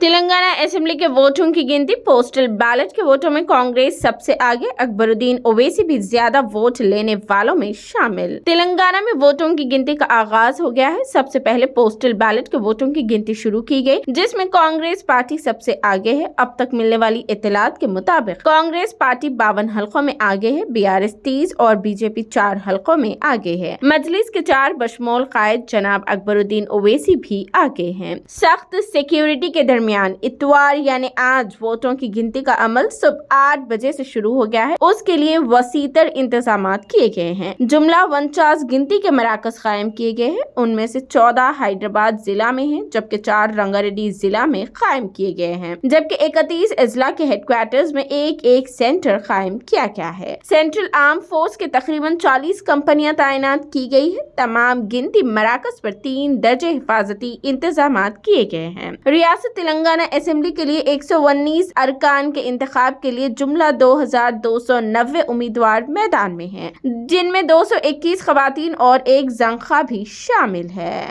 Telangana assembly کے ووٹوں کی گنتی، پوسٹل بیلٹ کے ووٹوں میں کانگریس سب سے آگے، اکبرالدین اویسی بھی زیادہ ووٹ لینے والوں میں شامل۔ تلنگانہ میں ووٹوں کی گنتی کا آغاز ہو گیا ہے۔ سب سے پہلے پوسٹل بیلٹ کے ووٹوں کی گنتی شروع کی گئی، جس میں کانگریس پارٹی سب سے آگے ہے۔ اب تک ملنے والی اطلاعات کے مطابق کانگریس پارٹی 52 حلقوں میں آگے ہے، BRS 30 اور BJP 4 حلقوں میں آگے ہے۔ مجلس کے 4 بشمول قائد جناب اکبرالدین اویسی بھی آگے ہیں۔ سخت سیکیورٹی کے درمیان اتوار یعنی آج ووٹوں کی گنتی کا عمل صبح 8 بجے سے شروع ہو گیا ہے۔ اس کے لیے وسیع تر انتظامات کیے گئے ہیں۔ جملہ 49 گنتی کے مراکز قائم کیے گئے ہیں۔ ان میں سے 14 حیدرآباد ضلع میں ہیں، جبکہ 4 رنگا ریڈی ضلع میں قائم کیے گئے ہیں، جبکہ 31 اضلاع کے ہیڈ کوارٹرز میں ایک سینٹر قائم کیا گیا ہے۔ سینٹرل آرم فورس کے تقریباً 40 کمپنیاں تعینات کی گئی ہیں۔ تمام گنتی مراکز پر 3 درجے حفاظتی انتظامات کیے گئے ہیں۔ ریاست تلنگانہ اسمبلی کے لیے 119 ارکان کے انتخاب کے لیے جملہ 2290 امیدوار میدان میں ہیں، جن میں 221 خواتین اور 1 زنخواہ بھی شامل ہے۔